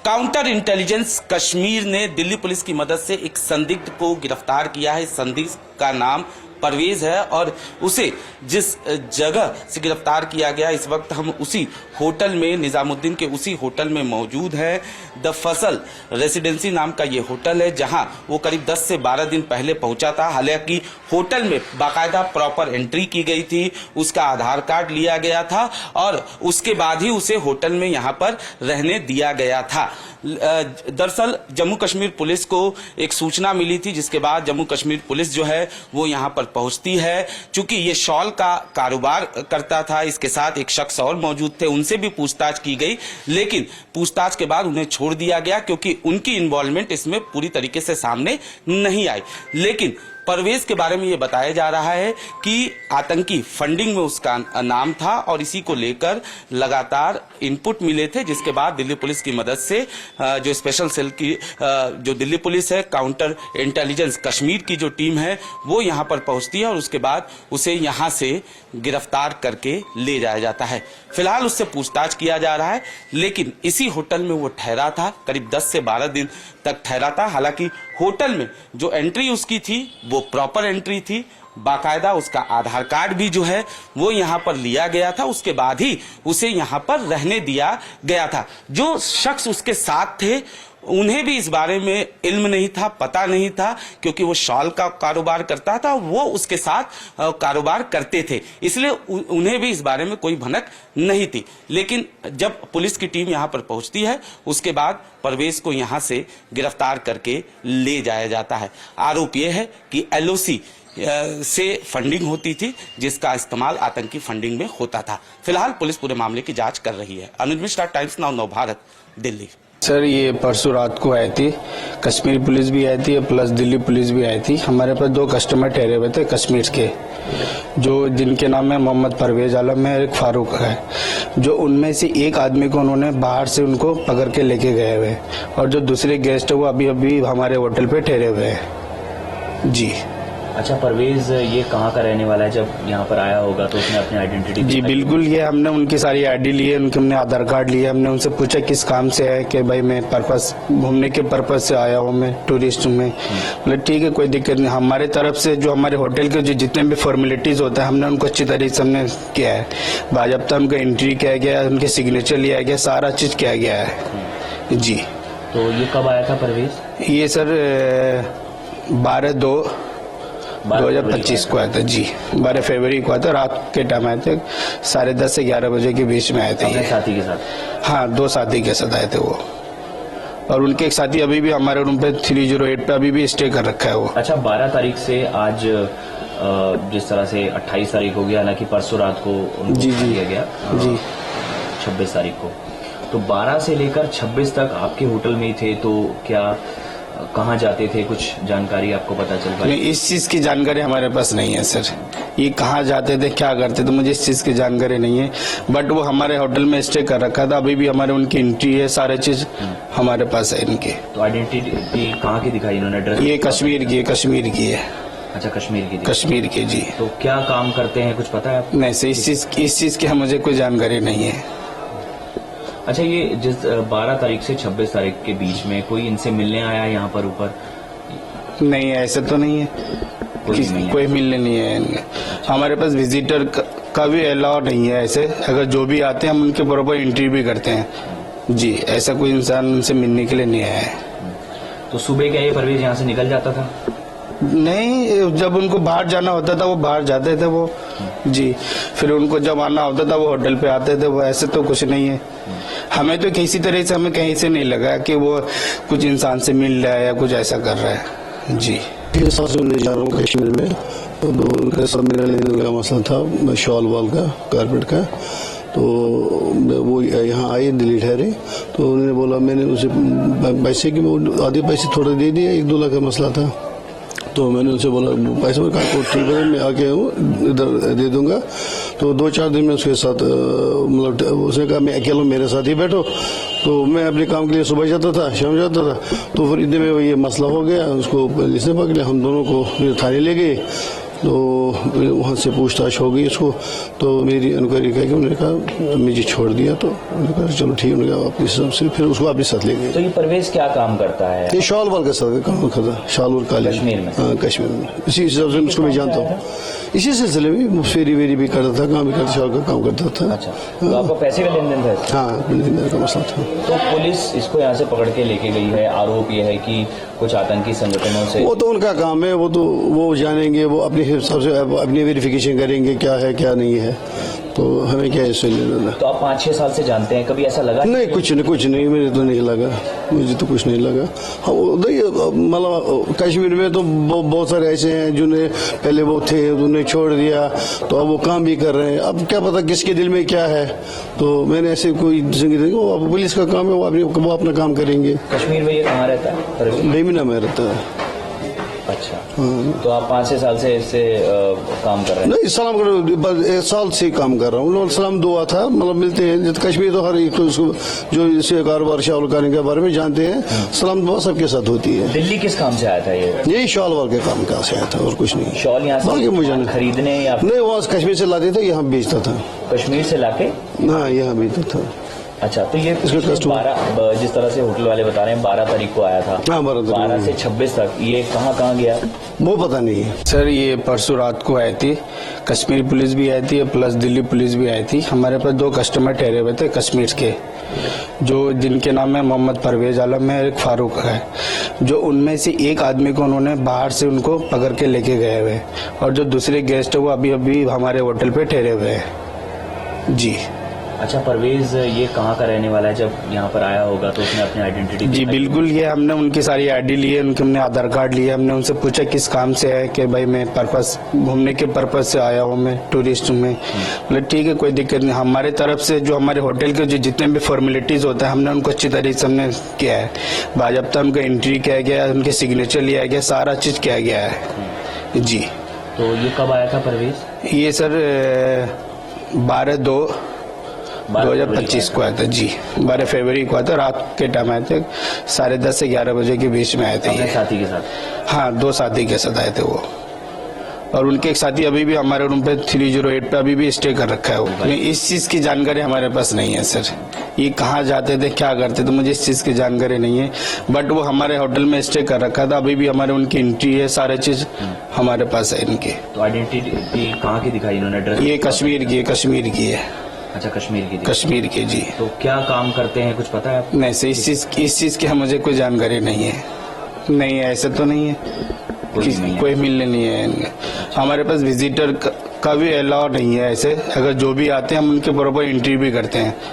Counter intelligence Kashmir ने Delhi police की मदद से एक संदिग्ध को गिरफ्तार किया है। संदिग्ध का नाम परवेज है और उसे जिस जगह से गिरफ्तार किया गया, इस वक्त हम उसी होटल में, निजामुद्दीन के उसी होटल में मौजूद है। द फसल रेसिडेंसी नाम का ये होटल है, जहां वो करीब 10 से 12 दिन पहले पहुंचा था। हालांकि होटल में बाकायदा प्रॉपर एंट्री की गई थी, उसका आधार कार्ड लिया गया था और उसके बाद ही उसे होटल में यहां पर रहने दिया गया था। दरअसल जम्मू कश्मीर पुलिस को एक सूचना मिली थी, जिसके बाद जम्मू कश्मीर पुलिस जो है वो यहां पर पहुंचती है। चूंकि ये शॉल का कारोबार करता था, इसके साथ एक शख्स और मौजूद थे, उनसे भी पूछताछ की गई, लेकिन पूछताछ के बाद उन्हें छोड़ दिया गया क्योंकि उनकी इन्वॉल्वमेंट इसमें पूरी तरीके से सामने नहीं आई। लेकिन परवेज के बारे में ये बताया जा रहा है कि आतंकी फंडिंग में उसका नाम था और इसी को लेकर लगातार इनपुट मिले थे, जिसके बाद दिल्ली पुलिस की मदद से जो स्पेशल सेल की जो दिल्ली पुलिस है, काउंटर इंटेलिजेंस कश्मीर की जो टीम है, वो यहां पर पहुंचती है और उसके बाद उसे यहां से गिरफ्तार करके ले जाया जाता है। फिलहाल उससे पूछताछ किया जा रहा है, लेकिन इसी होटल में वो ठहरा था, करीब 10 से 12 दिन तक ठहरा था। हालांकि होटल में जो एंट्री उसकी थी वो प्रॉपर एंट्री थी, बाकायदा उसका आधार कार्ड भी जो है वो यहां पर लिया गया था, उसके बाद ही उसे यहां पर रहने दिया गया था। जो शख्स उसके साथ थे उन्हें भी इस बारे में इल्म नहीं था, पता नहीं था, क्योंकि वो शॉल का कारोबार करता था, वो उसके साथ कारोबार करते थे, इसलिए उन्हें भी इस बारे में कोई भनक नहीं थी। लेकिन जब पुलिस की टीम यहां पर पहुंचती है, उसके बाद परवेज को यहां से गिरफ्तार करके ले जाया जाता है। आरोप यह है कि LOC से फंडिंग होती थी, जिसका इस्तेमाल आतंकी फंडिंग में होता था। फिलहाल पुलिस पूरे मामले की जांच कर रही है। अनुज मिश्रा, टाइम्स नाउ, नव भारत, दिल्ली। सर, ये परसों रात को आई थी, कश्मीर पुलिस भी आई थी प्लस दिल्ली पुलिस भी आई थी। हमारे पास 2 कस्टमर ठहरे हुए थे कश्मीर के, जो जिनके नाम है मोहम्मद परवेज आलम है, एक फारूक है। जो उनमें से एक आदमी को उन्होंने बाहर से उनको पकड़ के लेके गए हुए, और जो दूसरे गेस्ट है वो अभी अभी हमारे होटल पे ठहरे हुए हैं। जी। अच्छा, परवेज ये कहाँ का रहने वाला है? जब यहाँ पर आया होगा तो उसने अपनी आइडेंटिटी? जी बिल्कुल, ये हमने उनकी सारी आईडी ली है, उनके हमने आधार कार्ड लिए, हमने उनसे पूछा किस काम से है, कि भाई मैं पर्पस घूमने के पर्पस से आया हूँ, मैं टूरिस्ट में। मतलब ठीक है, कोई दिक्कत नहीं। हमारे तरफ से जो हमारे होटल के जो जितने भी फॉर्मेलिटीज होते हैं, हमने उनको अच्छी तरीके से हमने किया है। बाज़ाब्ता उनका एंट्री किया गया, उनके सिग्नेचर लिया गया, सारा चीज किया गया है। जी। तो ये कब आया था परवेज? ये सर 12/2/2025 को आया था। जी, 12 फरवरी को आया था, रात के टाइम आए थे, 10:30 से 11 बजे के बीच में आए थे। अपने साथी के साथ? हाँ, 2 साथी के साथ आए थे वो, और उनके एक साथी अभी भी हमारे रूम पे 308 पे अभी भी स्टे कर रखा है वो। अच्छा, 12 तारीख से आज जिस तरह से 28 तारीख हो गया, हालांकि परसों रात को जी किया गया जी 26 तारीख को, तो 12 से लेकर 26 तक आपके होटल में ही थे। तो क्या कहाँ जाते थे, कुछ जानकारी आपको पता चल पाई? नहीं, इस चीज की जानकारी हमारे पास नहीं है सर। ये कहाँ जाते थे, क्या करते थे, मुझे इस चीज की जानकारी नहीं है। बट वो हमारे होटल में स्टे कर रखा था, अभी भी हमारे उनकी एंट्री है, सारे चीज हमारे पास है इनके। तो आइडेंटिटी कहाँ की दिखाई इन्होंने? एड्रेस? ये कश्मीर की है, कश्मीर की है। अच्छा, कश्मीर की? कश्मीर की, जी। तो क्या काम करते हैं, कुछ पता है आपको? नहीं सर, इस चीज की मुझे कोई जानकारी नहीं है। अच्छा, ये जिस 12 तारीख से 26 तारीख के बीच में कोई इनसे मिलने आया यहाँ पर ऊपर? नहीं, ऐसा तो नहीं है, कोई मिलने नहीं है। हमारे पास विजिटर का भी अलाउ नहीं है ऐसे। अगर जो भी आते हैं हम उनके बराबर इंटरव्यू भी करते हैं। जी, ऐसा कोई इंसान उनसे मिलने के लिए नहीं आया है। तो सुबह क्या ये परवेज यहाँ से निकल जाता था? नहीं, जब उनको बाहर जाना होता था वो बाहर जाते थे वो। जी, फिर उनको जब आना होता था वो होटल पे आते थे वो। ऐसे तो कुछ नहीं है। हमें तो किसी तरह से हमें कहीं से नहीं लगा कि वो कुछ इंसान से मिल रहा है या कुछ ऐसा कर रहा है। जी। ले जा रहा हूँ कश्मीर में, तो उनके साथ मेरा लेने का मसला था, शॉल वॉल का, कारपेट का। तो वो यहाँ आए, दिल्ली ठहरे, तो उन्होंने बोला, मैंने उसे पैसे की आधे पैसे थोड़े दे दिए, 1-2 लाख का मसला था। तो मैंने उनसे बोला पैसे में कहा ठीक है, मैं आके इधर दे दूंगा। तो 2-4 दिन में उसके साथ मतलब उसने कहा मैं अकेला, मेरे साथ ही बैठो। तो मैं अपने काम के लिए सुबह जाता था, शाम जाता था। तो फिर इतने में ये मसला हो गया, उसको पुलिस ने पकड़ लिया, हम दोनों को थाने ले गए। तो वहाँ से पूछताछ हो गई उसको, तो मेरी इंक्वायरी करके उन्होंने कहा मुझे छोड़ दिया। तो उन्होंने कहा चलो ठीक है, उन्होंने कहा अपने हिसाब से फिर उसको अपने साथ ले गए। तो ये परवेज क्या काम करता है? ये शॉल वाल का साथ काम करता, शॉल और कालीन। कश्मीर में? हाँ, कश्मीर में। इसी हिसाब से उसको मैं जानता हूँ। इसी सिलसिले में फेरी वेरी भी करता था, काम भी करता, शॉल का काम करता था। अच्छा, तो आपका पैसे का लेन देन था इससे? हाँ, लेन देन का मसला था। तो पुलिस इसको यहाँ से पकड़ के लेके गई है, आरोप ये है कि कुछ आतंकी संगठनों से। वो तो उनका काम है, वो जानेंगे, वो अपने हिसाब से अपनी वेरिफिकेशन करेंगे क्या है क्या नहीं है, तो हमें क्या इससे लेना। तो आप 5-6 साल से जानते हैं, कभी ऐसा लगा? नहीं, कुछ नहीं, मुझे तो नहीं लगा, मुझे तो कुछ नहीं लगा। हाँ, मतलब कश्मीर में तो बहुत सारे ऐसे हैं जिन्हें पहले वो थे, उन्हें छोड़ दिया, तो अब वो काम भी कर रहे हैं। अब क्या पता किसके दिल में क्या है, तो मैंने ऐसे कोई जिंदगी, वो पुलिस का काम है, वो अपना काम करेंगे। कश्मीर में ये कहाँ रहता है? बेमिना में रहता है। अच्छा, तो आप 5-6 साल से इससे काम कर रहे हैं? नहीं, सलाम कर 1 साल से काम कर रहा हूँ। सलाम दुआ था, मतलब मिलते हैं कश्मीर, तो हर एक उसको जो इसे कारोबार शाल करने के बारे में जानते हैं, सलाम दुआ सबके साथ होती है। दिल्ली किस काम से आया था ये? यही शॉल वाल के काम का से आया था और कुछ नहीं। शॉल यहाँ बाकी मुझे से नहीं। खरीदने या नहीं, वहाँ से कश्मीर से लाते थे, यहाँ बेचता था। कश्मीर से लाके? हाँ, यहाँ बेचता था। अच्छा, तो ये इसका कस्टमर 12, जिस तरह से होटल वाले बता रहे हैं 12 तारीख को आया था। हाँ, 12 से 26 तक ये कहाँ गया? वो पता नहीं है सर। ये परसों रात को आई थी, कश्मीर पुलिस भी आई थी प्लस दिल्ली पुलिस भी आई थी। हमारे पास 2 कस्टमर ठहरे हुए थे कश्मीर के, जो जिनके नाम है मोहम्मद परवेज आलम है, एक फारूक है, जो उनमें से एक आदमी को उन्होंने बाहर से उनको पकड़ के लेके गए हुए, और जो दूसरे गेस्ट है वो अभी हमारे होटल पे ठहरे हुए हैं जी। अच्छा, परवेज ये कहाँ का रहने वाला है? जब यहाँ पर आया होगा तो उसने अपनी आइडेंटिटी जी बिल्कुल, ये हमने उनकी सारी आईडी ली है, उनके हमने आधार कार्ड लिए, हमने उनसे पूछा किस काम से है, कि भाई मैं पर्पस घूमने के पर्पस से आया हूँ, मैं टूरिस्ट में। बोले ठीक है, कोई दिक्कत नहीं। हमारे तरफ से जो हमारे होटल के जो जितने भी फॉर्मेलिटीज होता है हमने उनको अच्छी तरीके से हमने किया है, बाज़ाब्ता उनका एंट्री किया गया, उनके सिग्नेचर लिया गया, सारा चीज किया गया है जी। तो ये कब आया था परवेज? ये सर 12/2/2025 को आया था जी। 12 फरवरी को आया था, रात के टाइम आए थे, 10:30 से 11 बजे के बीच में आए थे। अपने ये साथी के साथ? हाँ, 2 साथी के साथ आए थे वो, और उनके एक साथी अभी भी हमारे रूम पे 308 पे अभी भी स्टे कर रखा है वो। नहीं, इस चीज की जानकारी हमारे पास नहीं है सर, ये कहाँ जाते थे क्या करते थे मुझे इस चीज की जानकारी नहीं है, बट वो हमारे होटल में स्टे कर रखा था, अभी भी हमारे उनकी एंट्री है, सारे चीज हमारे पास है इनके। तो आइडेंटिटी कहाँ की दिखाई इन्होंने? एड्रेस? ये कश्मीर की है। अच्छा, कश्मीर की? कश्मीर की जी। तो क्या काम करते हैं, कुछ पता है आपको? नहीं सर, इस चीज की मुझे कोई जानकारी नहीं है। नहीं, ऐसा तो नहीं है, कोई मिलने नहीं है इनके। हमारे पास विजिटर का भी अलाउ नहीं है ऐसे, अगर जो भी आते हैं हम उनके बराबर एंट्री भी करते हैं।